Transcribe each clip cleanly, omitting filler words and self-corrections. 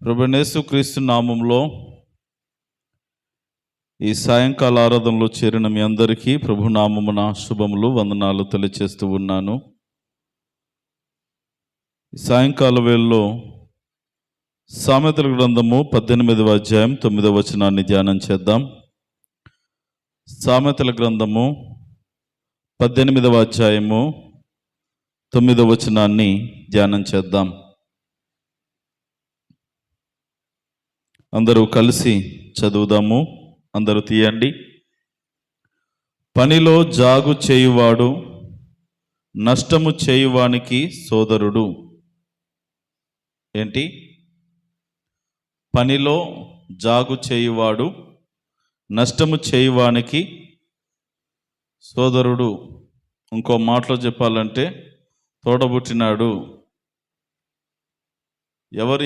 ప్రభువైన యేసుక్రీస్తు నామములో ఈ సాయంకాల ఆరాధనలో చేరిన మీ అందరికీ ప్రభు నామమున శుభములు వందనాలు తెలియచేస్తూ ఉన్నాను. ఈ సాయంకాల వేళలో సామెతల గ్రంథము 18వ అధ్యాయం 9వ వచనాన్ని ధ్యానం చేద్దాం. సామెతల గ్రంథము 18వ అధ్యాయము 9వ వచనాన్ని ధ్యానం చేద్దాం. అందరూ కలిసి చదువుదాము. అందరూ తీయండి. పనిలో జాగు చేయువాడు నష్టము చేయువానికి సోదరుడు. ఏంటి? పనిలో జాగు చేయువాడు నష్టము చేయువానికి సోదరుడు. ఇంకో మాటలో చెప్పాలంటే తోడబుట్టినాడు.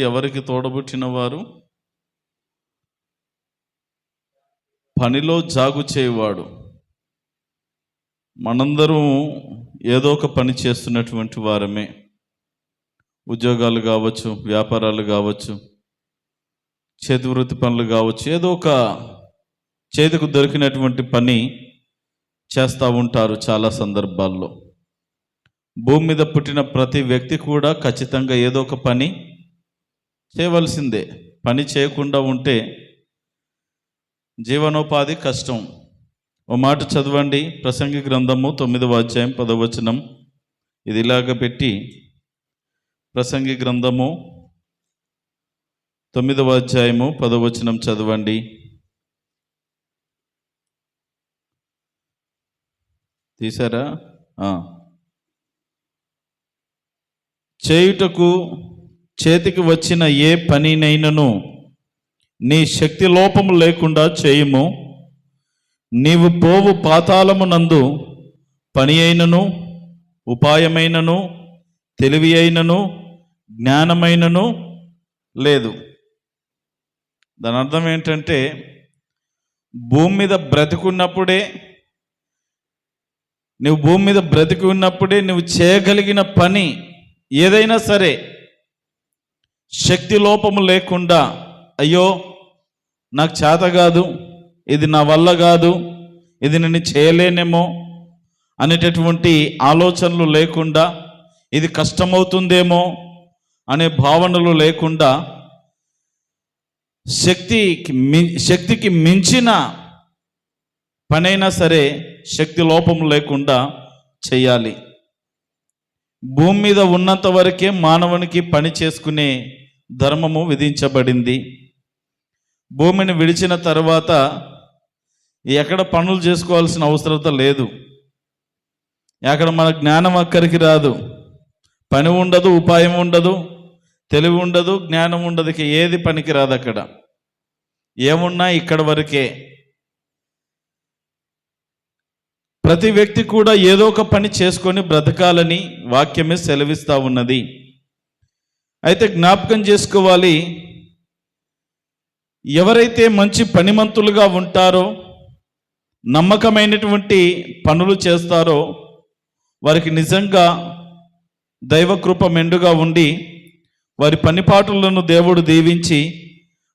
ఎవరికి తోడబుట్టిన వారు? పనిలో జాగు చేయువాడు. మనందరం ఏదో ఒక పని చేస్తున్నటువంటి వారమే. ఉద్యోగాలు కావచ్చు, వ్యాపారాలు కావచ్చు, చేతి వృత్తి పనులు కావచ్చు, ఏదో ఒక చేతికి దొరికినటువంటి పని చేస్తూ ఉంటారు. చాలా సందర్భాల్లో భూమి మీద పుట్టిన ప్రతి వ్యక్తి కూడా ఖచ్చితంగా ఏదో ఒక పని చేయవలసిందే. పని చేయకుండా ఉంటే జీవనోపాధి కష్టం. ఓ మాట చదవండి. ప్రసంగి గ్రంథము 9వ అధ్యాయం 10వ వచనం. ఇది ఇలాగ పెట్టి, ప్రసంగి గ్రంథము 9వ అధ్యాయము 10వ వచనం చదవండి. తీసారా? చేయుటకు చేతికి వచ్చిన ఏ పనినైనను నీ శక్తి లోపము లేకుండా చేయుము. నీవు పోవు పాతాళమునందు పని అయినను, ఉపాయమైనను, తెలివి అయినను, జ్ఞానమైనను లేదు. దాని అర్థం ఏంటంటే, భూమి మీద బ్రతికున్నప్పుడే నువ్వు చేయగలిగిన పని ఏదైనా సరే శక్తి లోపము లేకుండా, అయ్యో నాకు చేత కాదు, ఇది నా వల్ల కాదు, ఇది నేను చేయలేనేమో అనేటటువంటి ఆలోచనలు లేకుండా, ఇది కష్టమవుతుందేమో అనే భావనలు లేకుండా, శక్తికి మించిన పనైనా సరే శక్తి లోపం లేకుండా చేయాలి. భూమి మీద ఉన్నంత వరకే మానవునికి పని చేసుకునే ధర్మము విధించబడింది. భూమిని విడిచిన తర్వాత ఎక్కడ పనులు చేసుకోవాల్సిన అవసరత లేదు. అక్కడ మన జ్ఞానం అక్కడికి రాదు. పని ఉండదు, ఉపాయం ఉండదు, తెలివి ఉండదు, జ్ఞానం ఉండదు. ఏది పనికి రాదు. అక్కడ ఏమున్నా ఇక్కడ వరకే. ప్రతి వ్యక్తి కూడా ఏదో ఒక పని చేసుకొని బ్రతకాలని వాక్యమే సెలవిస్తూ ఉన్నది. అయితే జ్ఞాపకం చేసుకోవాలి, ఎవరైతే మంచి పనిమంతులుగా ఉంటారో, నమ్మకమైనటువంటి పనులు చేస్తారో, వారికి నిజంగా దైవకృప మెండుగా ఉండి వారి పనిపాటులను దేవుడు దీవించి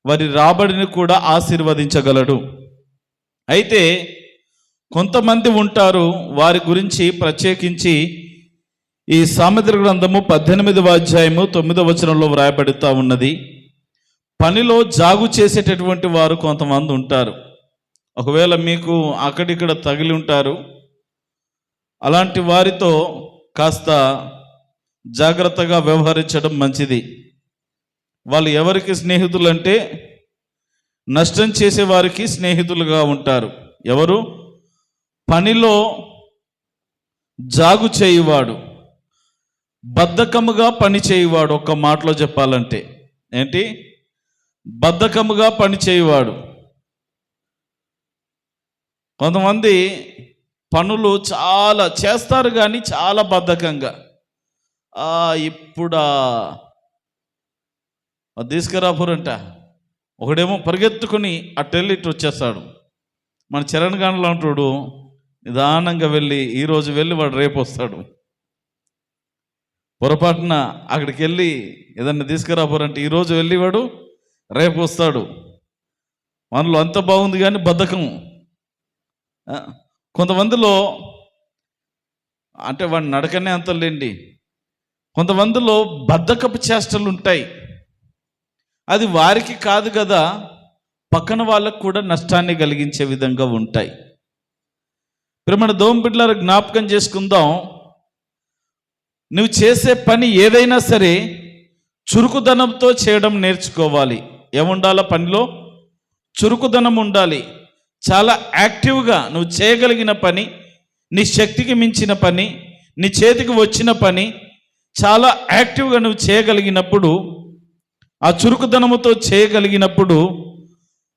వారి రాబడిని కూడా ఆశీర్వదించగలడు. అయితే కొంతమంది ఉంటారు, వారి గురించి ప్రత్యేకించి ఈ సామెతల గ్రంథము 18వ అధ్యాయము 9వ వచనంలో వ్రాయబడుతూ ఉన్నది. పనిలో జాగు చేసేటటువంటి వారు కొంతమంది ఉంటారు. ఒకవేళ మీకు అక్కడిక్కడ తగిలి ఉంటారు. అలాంటి వారితో కాస్త జాగ్రత్తగా వ్యవహరించడం మంచిది. వాళ్ళు ఎవరికి స్నేహితులు అంటే, నష్టం చేసే వారికి స్నేహితులుగా ఉంటారు. ఎవరు? పనిలో జాగు చేయువాడు, బద్ధకముగా పని చేయువాడు. ఒక్క మాటలో చెప్పాలంటే ఏంటి? బద్ధకముగా పని చేయువాడు. కొంతమంది పనులు చాలా చేస్తారు కానీ చాలా బద్ధకంగా. ఇప్పుడా తీసుకురాపురంట, ఒకడేమో పరిగెత్తుకుని అట్టెళ్ళి ఇటు వచ్చేస్తాడు. మన చరణ్ గాండ్లు అంటాడు, నిదానంగా వెళ్ళి ఈరోజు వెళ్ళి వాడు రేపు వస్తాడు. పొరపాటున అక్కడికి వెళ్ళి ఏదన్నా తీసుకురాపోరంటే ఈరోజు వెళ్ళి వాడు రేపు వస్తాడు. మనలో అంత బాగుంది కానీ బద్ధకం. కొంతమందిలో అంటే వాడి నడకనే అంతలేండి, కొంతమందిలో బద్ధకపు చేష్టలు ఉంటాయి. అది వారికి కాదు కదా, పక్కన వాళ్ళకు కూడా నష్టాన్ని కలిగించే విధంగా ఉంటాయి. ప్రేమణ దోంబిడ్లారా, జ్ఞాపకం చేసుకుందాం. నువ్వు చేసే పని ఏదైనా సరే చురుకుదనంతో చేయడం నేర్చుకోవాలి. ఏముండాలా? పనిలో చురుకుదనం ఉండాలి. చాలా యాక్టివ్గా నువ్వు చేయగలిగిన పని, నీ శక్తికి మించిన పని, నీ చేతికి వచ్చిన పని చాలా యాక్టివ్గా నువ్వు చేయగలిగినప్పుడు, ఆ చురుకుదనముతో చేయగలిగినప్పుడు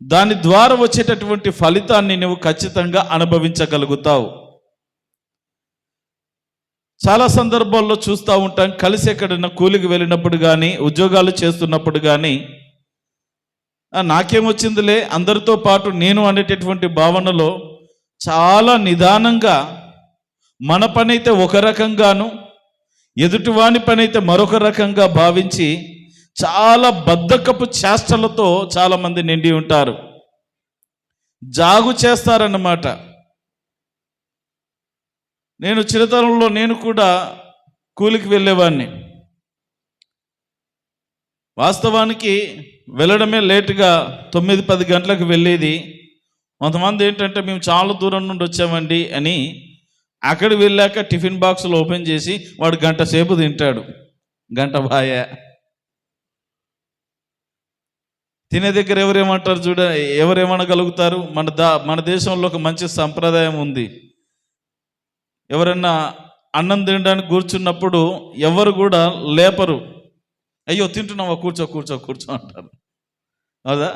దాని ద్వారా వచ్చేటటువంటి ఫలితాన్ని నువ్వు ఖచ్చితంగా అనుభవించగలుగుతావు. చాలా సందర్భాల్లో చూస్తూ ఉంటాం, కలిసి ఎక్కడైనా కూలికి వెళ్ళినప్పుడు కానీ, ఉద్యోగాలు చేస్తున్నప్పుడు కానీ, నాకేమొచ్చిందిలే అందరితో పాటు నేను అనేటటువంటి భావనలో చాలా నిదానంగా మన పని అయితే ఒక రకంగాను, ఎదుటివాని పని అయితే మరొక రకంగా భావించి చాలా బద్ధకపు చేష్టలతో చాలామంది నిండి ఉంటారు. జాగు చేస్తారన్నమాట. నేను చిన్నతనంలో నేను కూడా కూలికి వెళ్ళేవాడిని. వాస్తవానికి వెళ్ళడమే లేటుగా 9-10 గంటలకు వెళ్ళేది. కొంతమంది ఏంటంటే మేము చాలా దూరం నుండి వచ్చామండి అని అక్కడికి వెళ్ళాక టిఫిన్ బాక్సులు ఓపెన్ చేసి వాడు గంట సేపు తింటాడు. గంట బాయ తినే దగ్గర ఎవరేమంటారు చూడ, ఎవరేమనగలుగుతారు? మన దేశంలో ఒక మంచి సంప్రదాయం ఉంది. ఎవరన్నా అన్నం తినడానికి కూర్చున్నప్పుడు ఎవరు కూడా లేపరు. అయ్యో తింటున్నావా, కూర్చో కూర్చో కూర్చో అంటారు. అవుదా?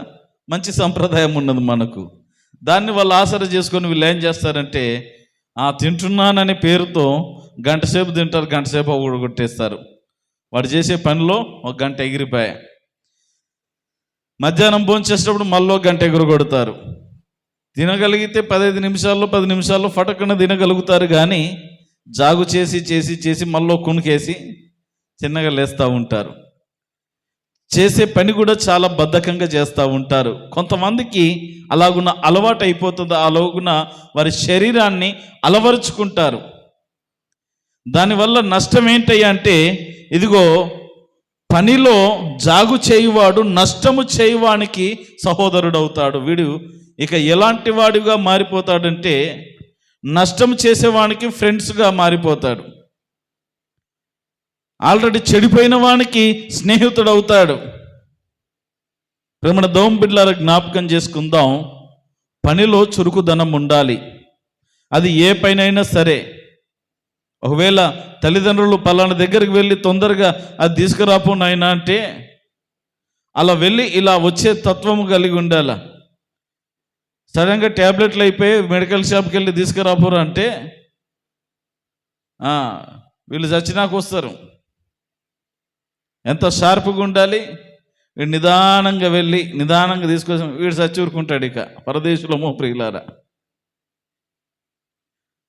మంచి సంప్రదాయం ఉన్నది మనకు. దాన్ని వాళ్ళు ఆసరా చేసుకొని వీళ్ళు ఏం చేస్తారంటే, తింటున్నాననే పేరుతో గంట సేపు తింటారు, గంట సేపు ఊడగొట్టేస్తారు. వాడు చేసే పనిలో ఒక గంట ఎగిరిపోయా. మధ్యాహ్నం భోంచేసేటప్పుడు మళ్ళీ గంట ఎగురగొడతారు. తినగలిగితే 15 నిమిషాల్లో 10 నిమిషాల్లో ఫటకన తినగలుగుతారు, కానీ జాగు చేసి చేసి చేసి మళ్ళీ కునుకేసి చిన్నగా లేస్తూ ఉంటారు. చేసే పని కూడా చాలా బద్ధకంగా చేస్తూ ఉంటారు. కొంతమందికి అలాగున్న అలవాటు అయిపోతుంది. అలాగున్న వారి శరీరాన్ని అలవరుచుకుంటారు. దానివల్ల నష్టం ఏంటయ్యా అంటే, ఇదిగో పనిలో జాగు చేయువాడు నష్టము చేయువానికి సహోదరుడు అవుతాడు. వీడు ఇక ఎలాంటి వాడిగా మారిపోతాడంటే, నష్టం చేసేవానికి ఫ్రెండ్స్గా మారిపోతాడు. ఆల్రెడీ చెడిపోయిన వానికి స్నేహితుడు అవుతాడు. ప్రేమణ దోంబిడ్లారా, జ్ఞాపకం చేసుకుందాం. పనిలో చురుకుదనం ఉండాలి. అది ఏ పైనైనా సరే. ఒకవేళ తల్లిదండ్రులు పలానా దగ్గరికి వెళ్ళి తొందరగా అది తీసుకురాపో నాయనా అంటే, అలా వెళ్ళి ఇలా వచ్చే తత్వము కలిగి ఉండాల. సడన్గా ట్యాబ్లెట్లు అయిపోయి మెడికల్ షాప్కి వెళ్ళి తీసుకురాపోరు అంటే వీళ్ళు చచ్చినాకు వస్తారు. ఎంత షార్ప్గా ఉండాలి. వీడు నిదానంగా వెళ్ళి నిదానంగా తీసుకొచ్చి వీడు చచ్చూరుకుంటాడు. ఇక పరదేశులమో ప్రియులారా,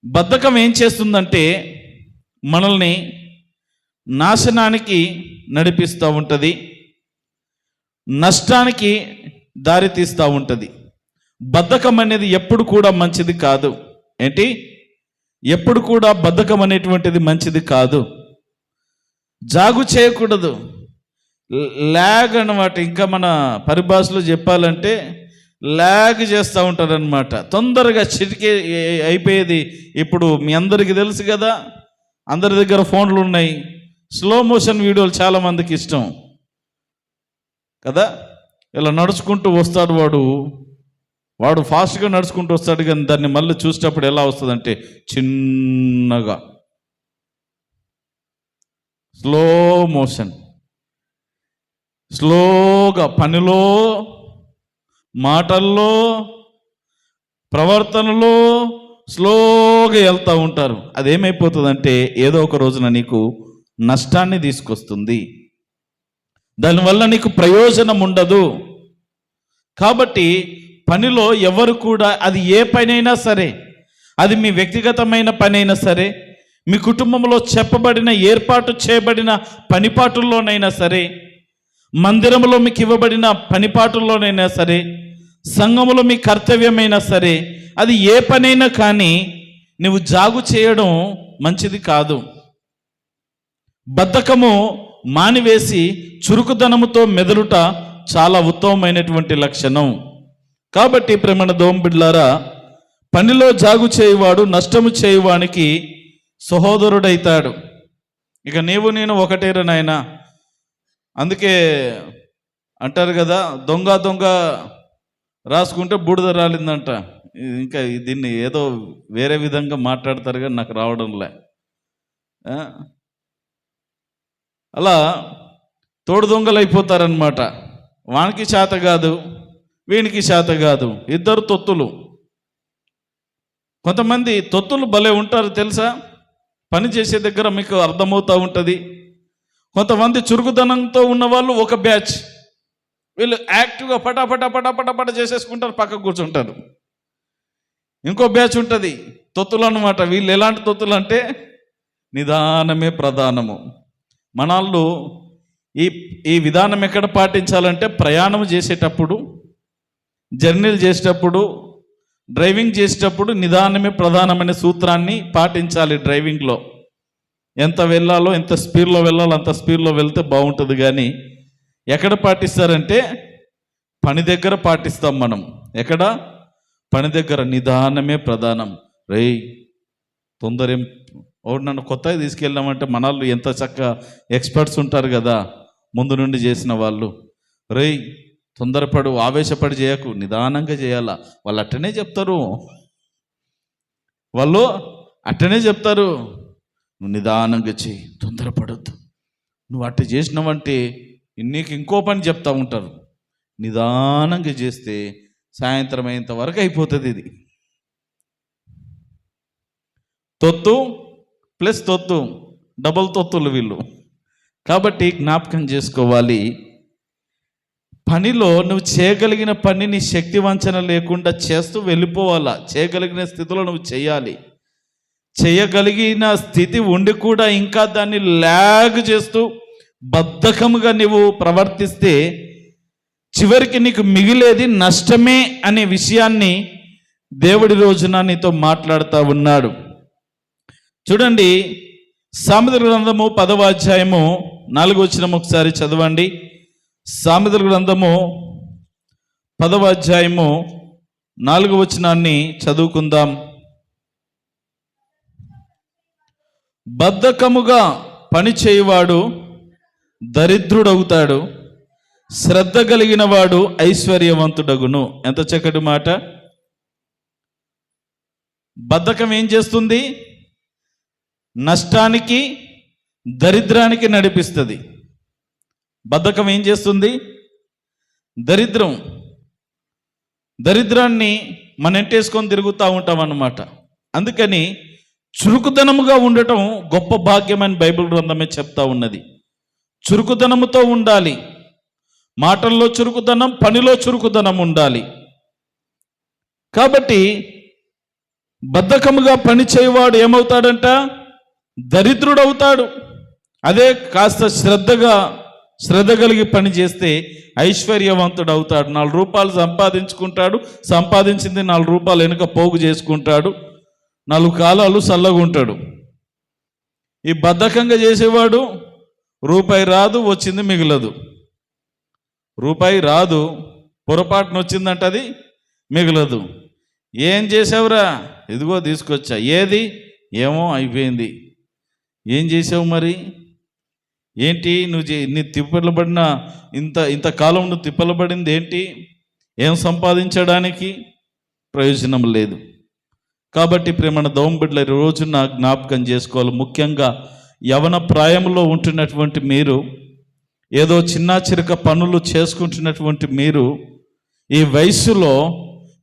బద్ధకం ఏం చేస్తుందంటే మనల్ని నాశనానికి నడిపిస్తూ ఉంటుంది, నష్టానికి దారి తీస్తూ ఉంటుంది. బద్ధకం అనేది ఎప్పుడు కూడా మంచిది కాదు. ఏంటి? ఎప్పుడు కూడా బద్ధకం అనేటువంటిది మంచిది కాదు. జాగు చేయకూడదు. ల్యాగ్ అన్నమాట. ఇంకా మన పరిభాషలో చెప్పాలంటే ల్యాగ్ చేస్తూ ఉంటారనమాట. తొందరగా చిటికే అయిపోయేది. ఇప్పుడు మీ అందరికీ తెలుసు కదా, అందరి దగ్గర ఫోన్లు ఉన్నాయి. స్లో మోషన్ వీడియోలు చాలామందికి ఇష్టం కదా. ఇలా నడుచుకుంటూ వస్తాడు వాడు ఫాస్ట్గా నడుచుకుంటూ వస్తాడు, కానీ దాన్ని మళ్ళీ చూసేటప్పుడు ఎలా వస్తుందంటే చిన్నగా, స్లో మోషన్. స్లోగా పనిలో, మాటల్లో, ప్రవర్తనలో స్లోగా వెళ్తూ ఉంటారు. అదేమైపోతుందంటే ఏదో ఒక రోజున నీకు నష్టాన్ని తీసుకొస్తుంది. దానివల్ల నీకు ప్రయోజనం ఉండదు. కాబట్టి పనిలో ఎవరు కూడా, అది ఏ పనైనా సరే, అది మీ వ్యక్తిగతమైన పని అయినా సరే, మీ కుటుంబంలో చెప్పబడిన ఏర్పాటు చేయబడిన పనిపాటుల్లోనైనా సరే, మందిరంలో మీకు ఇవ్వబడిన పనిపాటుల్లోనైనా సరే, సంఘములో మీ కర్తవ్యమైనా సరే, అది ఏ పనైనా కానీ నువ్వు జాగు చేయడం మంచిది కాదు. బద్ధకము మానివేసి చురుకుదనముతో మెదలుట చాలా ఉత్తమమైనటువంటి లక్షణం. కాబట్టి ప్రేమణ దోంబిడ్లారా, పనిలో జాగు చేయువాడు నష్టము చేయువానికి సహోదరుడైతాడు. ఇక నీవు నేను ఒకటేరా నాయనా. అందుకే అంటారు కదా, దొంగ దొంగ రాసుకుంటే బూడిద రాలిందంట. ఇంకా దీన్ని ఏదో వేరే విధంగా మాట్లాడతారు కానీ నాకు రావడంలే. అలా తోడు దొంగలు అయిపోతారనమాట. వానికి చేత కాదు, వీనికి చేత కాదు, ఇద్దరు తొత్తులు. కొంతమంది తొత్తులు భలే ఉంటారు తెలుసా. పని చేసే దగ్గర మీకు అర్థమవుతూ ఉంటుంది. కొంతమంది చురుకుదనంతో ఉన్నవాళ్ళు ఒక బ్యాచ్, వీళ్ళు యాక్టివ్గా పటాపట చేసేసుకుంటారు, పక్కకు కూర్చుంటారు. ఇంకో బ్యాచ్ ఉంటుంది, తొత్తులు అన్నమాట. వీళ్ళు ఎలాంటి తొత్తులు అంటే నిదానమే ప్రధానము. మనల్ని ఈ విధానం ఎక్కడ పాటించాలంటే ప్రయాణం చేసేటప్పుడు, జర్నీలు చేసేటప్పుడు, డ్రైవింగ్ చేసేటప్పుడు నిదానమే ప్రధానమైన సూత్రాన్ని పాటించాలి. డ్రైవింగ్లో ఎంత వెళ్ళాలో, ఎంత స్పీడ్లో వెళ్ళాలో అంత స్పీడ్లో వెళ్తే బాగుంటుంది. కానీ ఎక్కడ పాటిస్తారంటే పని దగ్గర పాటిస్తాం మనం. ఎక్కడ? పని దగ్గర నిదానమే ప్రధానం. రేయ్ తొందరేం, ఒకటి నన్ను కొత్తగా తీసుకెళ్ళామంటే మనల్ని ఎంత చక్కగా ఎక్స్పర్ట్స్ ఉంటారు కదా ముందు నుండి చేసిన వాళ్ళు. రేయ్ తొందరపడు, ఆవేశపడి చేయకు, నిదానంగా చేయాలా. వాళ్ళు అట్టనే చెప్తారు, నువ్వు నిదానంగా చేయి, తొందరపడద్దు. నువ్వు అట్ట చేసినావంటే నీకు ఇంకో పని చెప్తా ఉంటారు. నిదానంగా చేస్తే సాయంత్రం అయ్యేంత వరకు అయిపోతుంది. ఇది తొత్తు ప్లస్ తొత్తు, డబుల్ తొత్తులు వీళ్ళు. కాబట్టి జ్ఞాపకం చేసుకోవాలి, పనిలో నువ్వు చేయగలిగిన పని నీ శక్తి వంచన లేకుండా చేస్తూ వెళ్ళిపోవాలా. చేయగలిగిన స్థితిలో నువ్వు చేయాలి. చేయగలిగిన స్థితి ఉండి కూడా ఇంకా దాన్ని ల్యాగ్ చేస్తూ బద్ధకముగా నువ్వు ప్రవర్తిస్తే చివరికి నీకు మిగిలేది నష్టమే అనే విషయాన్ని దేవుడి రోజున నీతో మాట్లాడుతూ ఉన్నాడు. చూడండి, సామెతల గ్రంథము 10వ అధ్యాయము 4వ వచనం ఒకసారి చదవండి. సామెతల గ్రంథము 10వ అధ్యాయము 4వ వచనాన్ని చదువుకుందాం. బద్ధకముగా పని చేయువాడు దరిద్రుడవుతాడు, శ్రద్ధ కలిగిన వాడు ఐశ్వర్యవంతుడగును. ఎంత చక్కటి మాట. బద్ధకం ఏం చేస్తుంది? నష్టానికి, దరిద్రానికి నడిపిస్తుంది. బద్ధకం ఏం చేస్తుంది? దరిద్రాన్ని మన ఎంటేసుకొని తిరుగుతూ ఉంటాం అన్నమాట. అందుకని చురుకుదనముగా ఉండటం గొప్ప భాగ్యమని బైబిల్ గ్రంథమే చెప్తా ఉన్నది. చురుకుదనముతో ఉండాలి. మాటల్లో చురుకుదనం, పనిలో చురుకుదనం ఉండాలి. కాబట్టి బద్ధకముగా పని చేయవాడు ఏమవుతాడంట? దరిద్రుడవుతాడు. అదే కాస్త శ్రద్ధ కలిగి పని చేస్తే ఐశ్వర్యవంతుడు అవుతాడు. 4 రూపాయలు సంపాదించుకుంటాడు, సంపాదించింది 4 రూపాయలు వెనుక పోగు చేసుకుంటాడు, 4 కాలాలు చల్లగా ఉంటాడు. ఈ బద్ధకంగా చేసేవాడు రూపాయి రాదు, వచ్చింది మిగలదు. రూపాయి రాదు, పొరపాటున వచ్చిందంట అది మిగలదు. ఏం చేసావురా? ఇదిగో తీసుకొచ్చా. ఏది? ఏమో అయిపోయింది. ఏం చేసావు మరి? ఏంటి నీ తిప్పలబడిన ఇంతకాలం నువ్వు తిప్పలబడింది ఏంటి? ఏం సంపాదించడానికి? ప్రయోజనం లేదు. కాబట్టి ప్రేమణ దోంబిడ్ల రోజున జ్ఞాపకం చేసుకోవాలి. ముఖ్యంగా యవన ప్రాయంలో ఉంటున్నటువంటి మీరు, ఏదో చిన్న చిరుక పనులు చేసుకుంటున్నటువంటి మీరు, ఈ వయసులో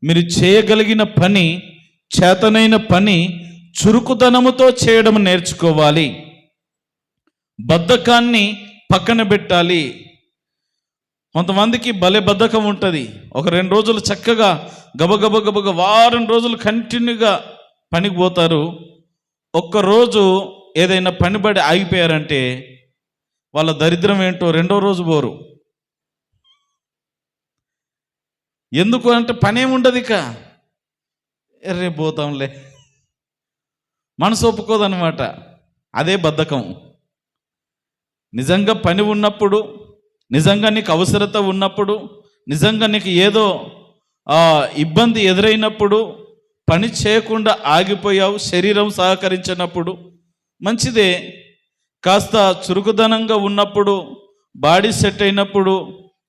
మీరు చేయగలిగిన పని, చేతనైన పని చురుకుదనముతో చేయడం నేర్చుకోవాలి. బద్ధకాన్ని పక్కన పెట్టాలి. కొంతమందికి భలే బద్ధకం ఉంటుంది. ఒక 2 రోజులు చక్కగా గబగబ వారం రోజులు కంటిన్యూగా పనికి పోతారు. ఒక్కరోజు ఏదైనా పనిబడి ఆగిపోయారంటే వాళ్ళ దరిద్రం ఏంటో 2వ రోజు పోరు. ఎందుకు అంటే పనేం ఉండదు, ఇక రేపు పోతాంలే, మనసు ఒప్పుకోదనమాట. అదే బద్ధకం. నిజంగా పని ఉన్నప్పుడు, నిజంగా నీకు అవసరత ఉన్నప్పుడు, నిజంగా నీకు ఏదో ఇబ్బంది ఎదురైనప్పుడు పని చేయకుండా ఆగిపోయావు, శరీరం సహకరించినప్పుడు మంచిదే. కాస్త చురుకుదనంగా ఉన్నప్పుడు, బాడీ సెట్ అయినప్పుడు,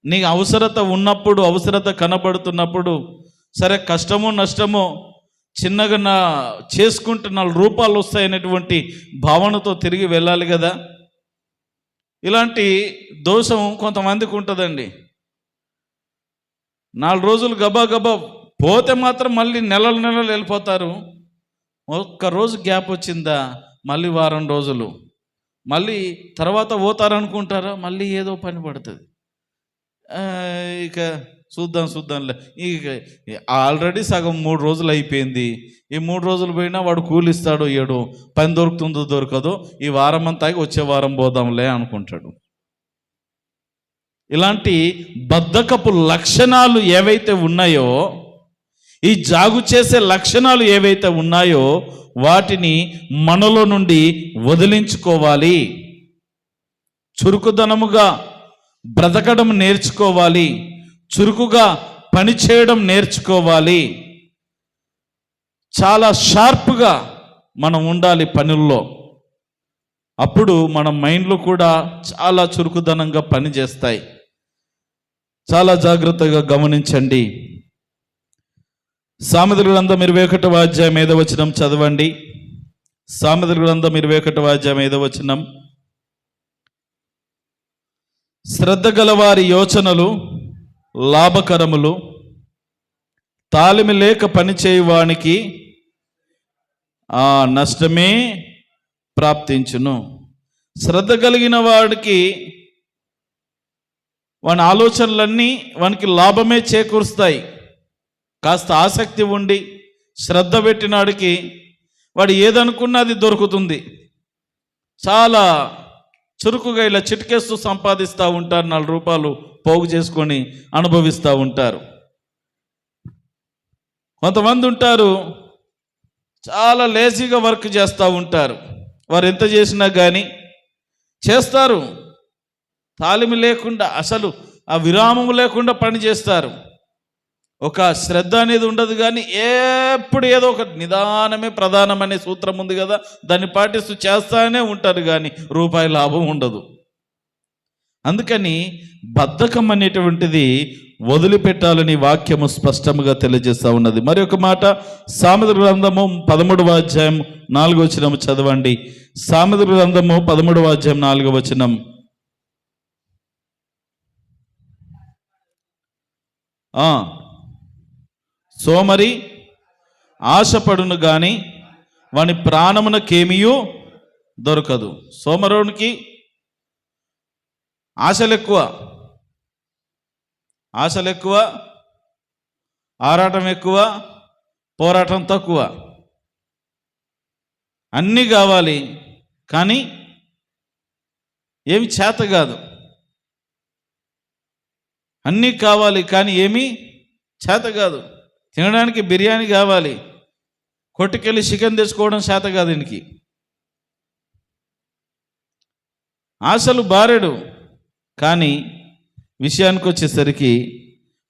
నీ అవసరత ఉన్నప్పుడు, అవసరత కనబడుతున్నప్పుడు, సరే కష్టమో నష్టమో చిన్నగా చేసుకుంటే 4 రూపాయలు వస్తాయనేటువంటి భావనతో తిరిగి వెళ్ళాలి కదా. ఇలాంటి దోషం కొంతమందికి ఉంటుందండి. 4 రోజులు గబా గబా పోతే మాత్రం మళ్ళీ నెలలు వెళ్ళిపోతారు. ఒక్కరోజు గ్యాప్ వచ్చిందా మళ్ళీ వారం రోజులు, మళ్ళీ తర్వాత పోతారనుకుంటారా, మళ్ళీ ఏదో పని పడుతుంది. ఇక చూద్దాంలే. ఇక ఆల్రెడీ సగం 3 రోజులు అయిపోయింది. ఈ 3 రోజులు పోయినా వాడు కూలిస్తాడో ఏడో, పని దొరుకుతుందో దొరకదో, ఈ వారం అంతా వచ్చే వారం పోదాంలే అనుకుంటాడు. ఇలాంటి బద్ధకపు లక్షణాలు ఏవైతే ఉన్నాయో, ఈ జాగు చేసే లక్షణాలు ఏవైతే ఉన్నాయో వాటిని మనలో నుండి వదిలించుకోవాలి. చురుకుదనముగా బ్రతకడం నేర్చుకోవాలి, చురుకుగా పని చేయడం నేర్చుకోవాలి. చాలా షార్ప్గా మనం ఉండాలి పనుల్లో. అప్పుడు మన మైండ్లు కూడా చాలా చురుకుదనంగా పనిచేస్తాయి. చాలా జాగ్రత్తగా గమనించండి. సామెతల గ్రంథం 21వ అధ్యాయం 5వ వచనం చదవండి. సామెతల గ్రంథం 21వ అధ్యాయం 5వ వచనం. శ్రద్ధ గలవారి యోచనలు లాభకరములు, తాళిమి లేక పనిచేయువానికి నష్టమే ప్రాప్తించును. శ్రద్ధ కలిగిన వాడికి వాని ఆలోచనలన్నీ వానికి లాభమే చేకూరుస్తాయి. కాస్త ఆసక్తి ఉండి శ్రద్ధ పెట్టినాడికి వాడు ఏదనుకున్నా అది దొరుకుతుంది. చాలా చురుకుగా ఇలా చిటికేస్తూ సంపాదిస్తూ ఉంటారు. 4 రూపాయలు పోగు చేసుకొని అనుభవిస్తూ ఉంటారు. కొంతమంది ఉంటారు చాలా లేజీగా వర్క్ చేస్తూ ఉంటారు. వారు ఎంత చేసినా కానీ చేస్తారు, తాళిమి లేకుండా, అసలు ఆ విరామం లేకుండా పని చేస్తారు. ఒక శ్రద్ధ అనేది ఉండదు, కానీ ఎప్పుడు ఏదో ఒక నిదానమే ప్రధానం అనే సూత్రం ఉంది కదా, దాన్ని పాటిస్తూ చేస్తానే ఉంటారు, కానీ రూపాయి లాభం ఉండదు. అందుకని బద్ధకం అనేటువంటిది వదిలిపెట్టాలని వాక్యము స్పష్టంగా తెలియజేస్తూ ఉన్నది. మరి ఒక మాట సామెతల గ్రంథము 13వ అధ్యాయం 4వ వచనం చదవండి. సామెతల గ్రంథము 13వ అధ్యాయం 4వ వచనం. సోమరి ఆశపడును గాని వాని ప్రాణమునకేమియూ దొరకదు. సోమరునికి ఆశలు ఎక్కువ, ఆరాటం ఎక్కువ, పోరాటం తక్కువ. అన్నీ కావాలి కానీ ఏమి చేత కాదు. అన్నీ కావాలి కానీ ఏమీ చేత కాదు. తినడానికి బిర్యానీ కావాలి, కొట్టుకెళ్ళి చికెన్ తెచ్చుకోవడం చేత కాదు. దీనికి ఆశలు బారెడు, కానీ విషయానికి వచ్చేసరికి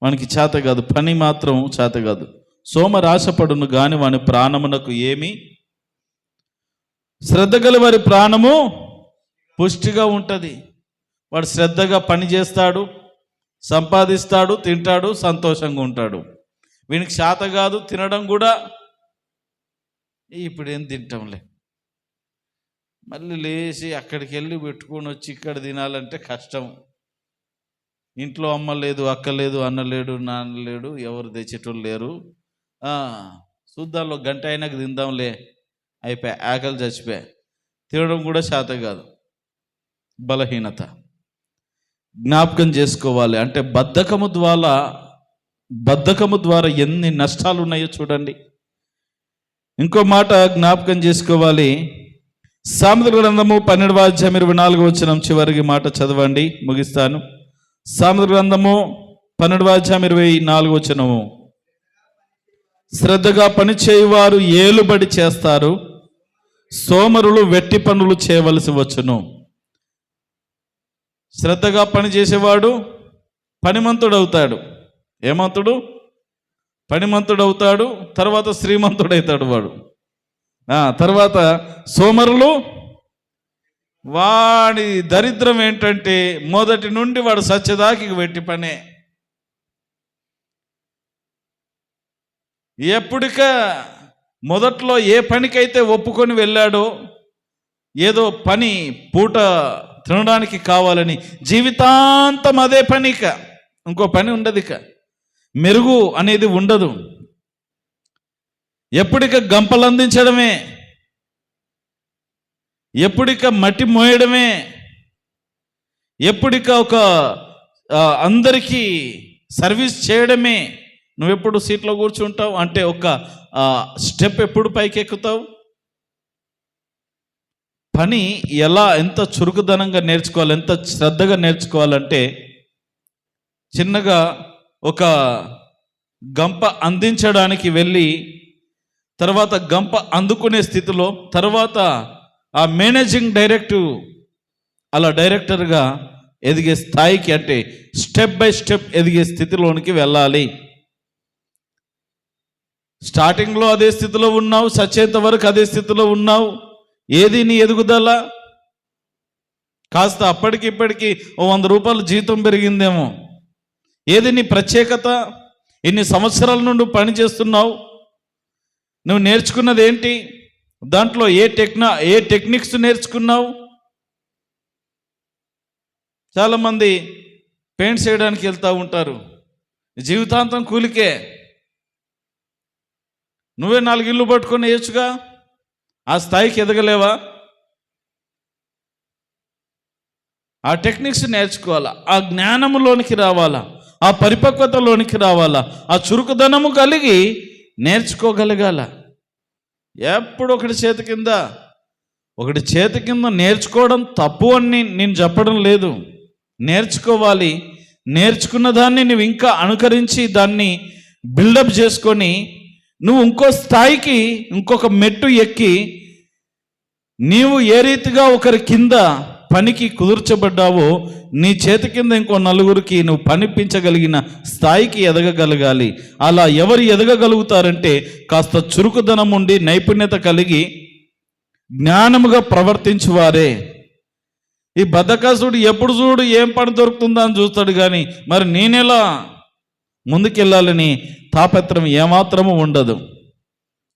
మనకి చేత కాదు, పని మాత్రం చేత కాదు. సోమరి ఆశపడును గాని వాని ప్రాణమునకు ఏమి. శ్రద్ధ గల వారి ప్రాణము పుష్టిగా ఉంటుంది. వాడు శ్రద్ధగా పని చేస్తాడు, సంపాదిస్తాడు, తింటాడు, సంతోషంగా ఉంటాడు. వీనికి చేత కాదు, తినడం కూడా ఇప్పుడు ఏం తింటాంలే, మళ్ళీ లేచి అక్కడికి వెళ్ళి పెట్టుకొని వచ్చి ఇక్కడ తినాలంటే కష్టం. ఇంట్లో అమ్మ లేదు, అక్క లేదు, అన్న లేడు, నాన్న లేడు, ఎవరు తెచ్చేటోళ్ళు లేరు. చూద్దాంలో గంట అయినాక తిందాంలే, అయిపోయా, ఆకలి చచ్చిపోయా. తినడం కూడా చేత కాదు, బలహీనత. జ్ఞాపకం చేసుకోవాలి. అంటే బద్ధకము ద్వారా ఎన్ని నష్టాలు ఉన్నాయో చూడండి. ఇంకో మాట జ్ఞాపకం చేసుకోవాలి. సామెతల గ్రంథము 12వ అధ్యాయం 24వ వచనం చివరికి మాట చదవండి, ముగిస్తాను. సామెతల గ్రంథము 12:24 శ్రద్ధగా పని చేయువారు ఏలుబడి చేస్తారు, సోమరులు వెట్టి పనులు చేయవలసి వచ్చును. శ్రద్ధగా పని చేసేవాడు పనిమంతుడవుతాడు. ఏమంతుడు? పనిమంతుడవుతాడు. తర్వాత శ్రీమంతుడవుతాడు వాడు. తర్వాత సోమరులు, వాడి దరిద్రం ఏంటంటే మొదటి నుండి వాడు సత్యదాకి వెట్టి పనే. ఎప్పుడిక మొదట్లో ఏ పనికైతే ఒప్పుకొని వెళ్ళాడో, ఏదో పని పూట తినడానికి కావాలని జీవితాంతం అదే పనిక, ఇంకో పని ఉండదు. ఇక మెరుగు అనేది ఉండదు. ఎప్పుడిక గంపలు అందించడమే, ఎప్పుడిక మట్టి మోయడమే, ఎప్పుడిక ఒక అందరికీ సర్వీస్ చేయడమే. నువ్వెప్పుడు సీట్లో కూర్చుంటావు అంటే ఒక స్టెప్ ఎప్పుడు పైకి ఎక్కుతావు? పని ఎంత చురుకుదనంగా నేర్చుకోవాలి, ఎంత శ్రద్ధగా నేర్చుకోవాలంటే, చిన్నగా ఒక గంప అందించడానికి వెళ్ళి తర్వాత గంప అందుకునే స్థితిలో, తర్వాత ఆ మేనేజింగ్ అలా డైరెక్టర్గా ఎదిగే స్థాయికి, అంటే స్టెప్ బై స్టెప్ ఎదిగే స్థితిలోనికి వెళ్ళాలి. స్టార్టింగ్లో అదే స్థితిలో ఉన్నావు, సచ్చేంత వరకు అదే స్థితిలో ఉన్నావు. ఏది నీ ఎదుగుదల? కాస్త అప్పటికి ఇప్పటికి 100 రూపాయలు జీతం పెరిగిందేమో. ఏది నీ ప్రత్యేకత? ఇన్ని సంవత్సరాల నుండి పని చేస్తున్నావు, నువ్వు నేర్చుకున్నది ఏంటి? దాంట్లో ఏ టెక్నిక్స్ నేర్చుకున్నావు? చాలామంది పెయింట్స్ వేయడానికి వెళ్తూ ఉంటారు, జీవితాంతం కూలికే. నువ్వే 4 ఇళ్ళు పట్టుకొని వేయచ్చుగా, ఆ స్థాయికి ఎదగలేవా? ఆ టెక్నిక్స్ నేర్చుకోవాలా, ఆ జ్ఞానములోనికి రావాలా, ఆ పరిపక్వతలోనికి రావాలా, ఆ చురుకుదనము కలిగి నేర్చుకోగలగాల. ఎప్పుడు ఒకటి చేతి కింద నేర్చుకోవడం తప్పు అని నేను చెప్పడం లేదు. నేర్చుకోవాలి. నేర్చుకున్న దాన్ని నువ్వు ఇంకా అనుకరించి దాన్ని బిల్డప్ చేసుకొని నువ్వు ఇంకో స్థాయికి, ఇంకొక మెట్టు ఎక్కి, నీవు ఏ రీతిగా ఒకరి కింద పనికి కుదుర్చబడ్డావో నీ చేతి కింద ఇంకో నలుగురికి నువ్వు పనిపించగలిగిన స్థాయికి ఎదగగలగాలి. అలా ఎవరు ఎదగగలుగుతారంటే కాస్త చురుకుదనం ఉండి నైపుణ్యత కలిగి జ్ఞానముగా ప్రవర్తించువారే. ఈ బద్ధకస్తుడు ఎప్పుడు చూడు ఏం పని దొరుకుతుందా అని చూస్తాడు, కానీ మరి నేనెలా ముందుకెళ్ళాలని తాపత్రం ఏమాత్రము ఉండదు.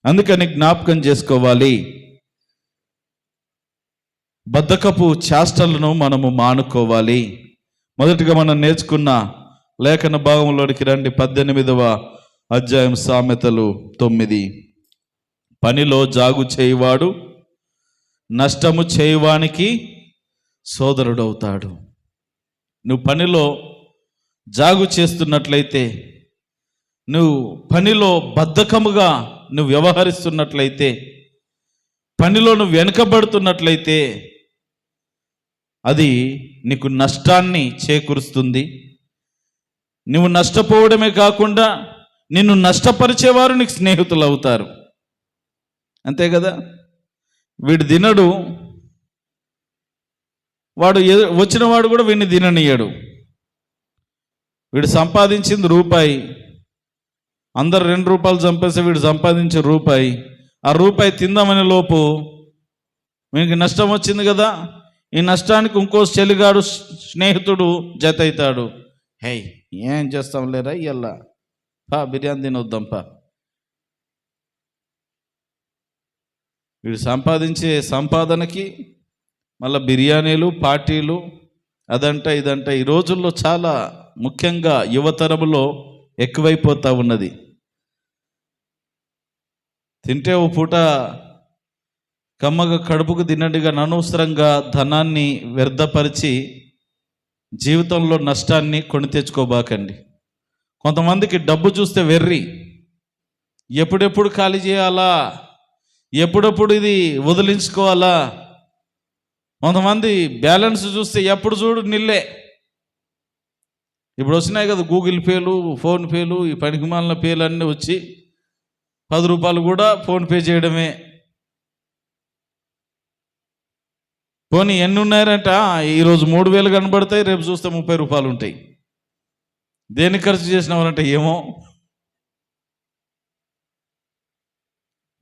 అందుకని జ్ఞాపకం చేసుకోవాలి, బద్ధకపు చేష్టలను మనము మానుకోవాలి. మొదటిగా మనం నేర్చుకున్న లేఖన భాగంలోనికి రండి. 18వ అధ్యాయం సామెతలు 9. పనిలో జాగు చేయువాడు నష్టము చేయువానికి సోదరుడవుతాడు. నువ్వు పనిలో జాగు చేస్తున్నట్లయితే, నువ్వు పనిలో బద్ధకముగా నువ్వు వ్యవహరిస్తున్నట్లయితే, పనిలో నువ్వు వెనుకబడుతున్నట్లయితే అది నీకు నష్టాన్ని చేకూరుస్తుంది. నువ్వు నష్టపోవడమే కాకుండా నిన్ను నష్టపరిచేవారు నీకు స్నేహితులు అవుతారు. అంతే కదా? వీడు తినడు, వాడు వచ్చిన వాడు కూడా వీడిని తిననీయడు. వీడు సంపాదించింది రూపాయి, అందరు 2 రూపాయలు చంపేస్తే వీడు సంపాదించే రూపాయి. ఆ రూపాయి తిందామనే లోపు వీనికి నష్టం వచ్చింది కదా. ఈ నష్టానికి ఇంకో చెలిగాడు స్నేహితుడు జత అవుతాడు. హే, ఏం చేస్తాం లేరా ఇయ్యల్లా, బిర్యానీ తినొద్దాంపా. వీడు సంపాదించే సంపాదనకి మళ్ళీ బిర్యానీలు, పార్టీలు, అదంట ఇదంట ఈ రోజుల్లో చాలా ముఖ్యంగా యువతరములో ఎక్కువైపోతూ ఉన్నది. తింటే ఓ పూట కమ్మగా కడుపుకు తిన్నట్టుగా అనవసరంగా ధనాన్ని వ్యర్థపరిచి జీవితంలో నష్టాన్ని కొని తెచ్చుకోబాకండి. కొంతమందికి డబ్బు చూస్తే వెర్రి, ఎప్పుడెప్పుడు ఖాళీ చేయాలా, ఎప్పుడెప్పుడు ఇది వదిలించుకోవాలా. కొంతమంది బ్యాలెన్స్ చూస్తే ఎప్పుడు చూడు నిల్లే. ఇప్పుడు వచ్చినాయి కదా గూగుల్ పేలు, ఫోన్ పేలు, ఈ పనికిమాలిన పేలు అన్నీ వచ్చి 10 రూపాయలు కూడా ఫోన్పే చేయడమే. పోనీ ఎన్ని ఉన్నాయంట, ఈరోజు 3000 కనబడతాయి, రేపు చూస్తే 30 రూపాయలు ఉంటాయి. దేనికి ఖర్చు చేసినవారంటే ఏమో.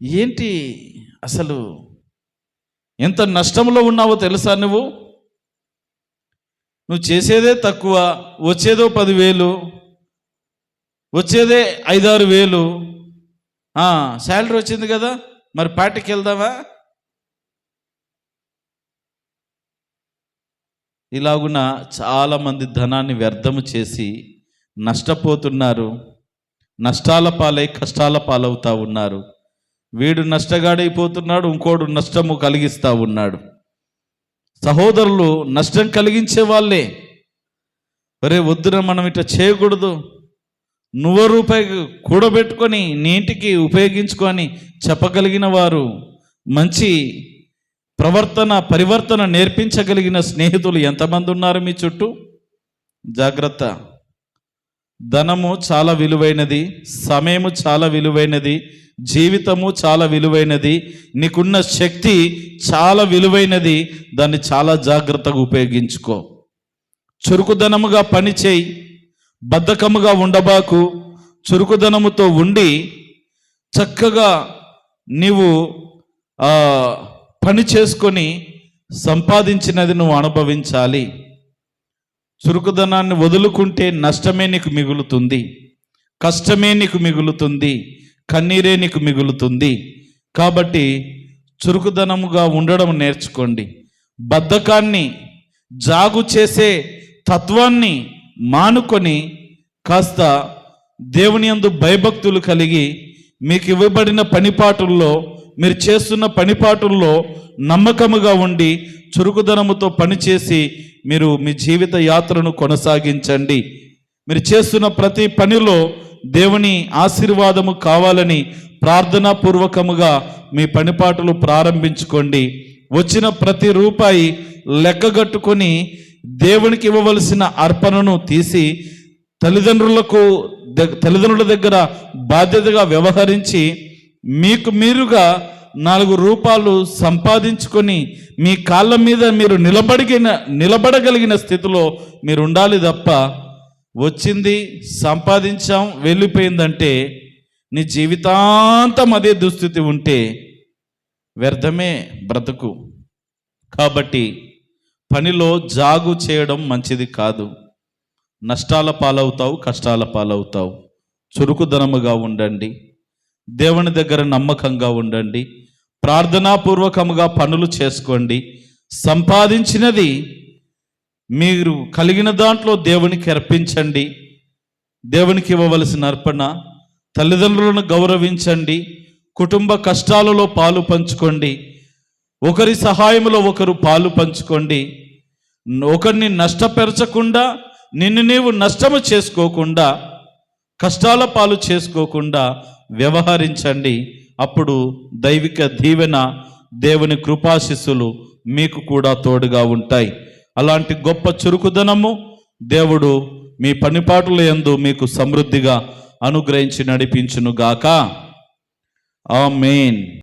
ఏంటి అసలు ఎంత నష్టంలో ఉన్నావో తెలుసా? నువ్వు చేసేదే తక్కువ, వచ్చేదో 10,000, వచ్చేదే 5-6 వేలు. శాలరీ వచ్చింది కదా, మరి పార్టీకి వెళ్దామా? ఇలాగున చాలామంది ధనాన్ని వ్యర్థము చేసి నష్టపోతున్నారు. నష్టాల పాలై కష్టాల పాలవుతూ ఉన్నారు. వీడు నష్టగాడైపోతున్నాడు, ఇంకోడు నష్టము కలిగిస్తూ ఉన్నాడు. సహోదరులు నష్టం కలిగించే వాళ్ళే. ఒరే వద్దున మనం ఇట్లా చేయకూడదు, నువ్వు రూపాయి కూడబెట్టుకొని నీ ఇంటికి ఉపయోగించుకొని చెప్పగలిగిన వారు, మంచి పరివర్తన నేర్పించగలిగిన స్నేహితులు ఎంతమంది ఉన్నారు మీ చుట్టూ? జాగ్రత్త. ధనము చాలా విలువైనది, సమయము చాలా విలువైనది, జీవితము చాలా విలువైనది, నీకున్న శక్తి చాలా విలువైనది. దాన్ని చాలా జాగ్రత్తగా ఉపయోగించుకో. చురుకుదనముగా పని చేయి, బద్ధకముగా ఉండబాకు. చురుకుదనముతో ఉండి చక్కగా నీవు పని చేసుకొని సంపాదించినది నువ్వు అనుభవించాలి. చురుకుదనాన్ని వదులుకుంటే నష్టమే నీకు మిగులుతుంది, కష్టమే నీకు మిగులుతుంది, కన్నీరే నీకు మిగులుతుంది. కాబట్టి చురుకుదనముగా ఉండడం నేర్చుకోండి. బద్ధకాన్ని, జాగు చేసే తత్వాన్ని మానుకొని కాస్త దేవుని యందు భయభక్తులు కలిగి మీకు ఇవ్వబడిన పనిపాటుల్లో, మీరు చేస్తున్న పనిపాటుల్లో నమ్మకముగా ఉండి చురుకుదనముతో పనిచేసి మీరు మీ జీవిత యాత్రను కొనసాగించండి. మీరు చేస్తున్న ప్రతి పనిలో దేవుని ఆశీర్వాదము కావాలని ప్రార్థనాపూర్వకముగా మీ పనిపాటులు ప్రారంభించుకోండి. వచ్చిన ప్రతి రూపాయి లెక్కగట్టుకొని దేవునికి ఇవ్వవలసిన అర్పణను తీసి తల్లిదండ్రుల దగ్గర బాధ్యతగా వ్యవహరించి మీకు మీరుగా 4 రూపాయలు సంపాదించుకొని మీ కాళ్ళ మీద మీరు నిలబడగలిగిన స్థితిలో మీరు ఉండాలి తప్ప, వచ్చింది సంపాదించాం వెళ్ళిపోయిందంటే నీ జీవితాంతం అదే దుస్థితి ఉంటే వ్యర్థమే బ్రతుకు. కాబట్టి పనిలో జాగు చేయడం మంచిది కాదు. నష్టాల పాలవుతావు, కష్టాల పాలవుతావు. చురుకుదనముగా ఉండండి, దేవుని దగ్గర నమ్మకంగా ఉండండి, ప్రార్థనాపూర్వకముగా పనులు చేసుకోండి. సంపాదించినది మీరు కలిగిన దాంట్లో దేవునికి అర్పించండి. దేవునికి ఇవ్వవలసిన అర్పణ. తల్లిదండ్రులను గౌరవించండి, కుటుంబ కష్టాలలో పాలు పంచుకోండి, ఒకరి సహాయంలో ఒకరు పాలు పంచుకోండి. ఒకరిని నష్టపరచకుండా, నిన్ను నీవు నష్టము చేసుకోకుండా, కష్టాల పాలు చేసుకోకుండా వ్యవహరించండి. అప్పుడు దైవిక దీవెన, దేవుని కృపాశిస్సులు మీకు కూడా తోడుగా ఉంటాయి. అలాంటి గొప్ప చురుకుదనము దేవుడు మీ పనిపాటుల యందు మీకు సమృద్ధిగా అనుగ్రహించి నడిపించునుగాక. ఆమేన్.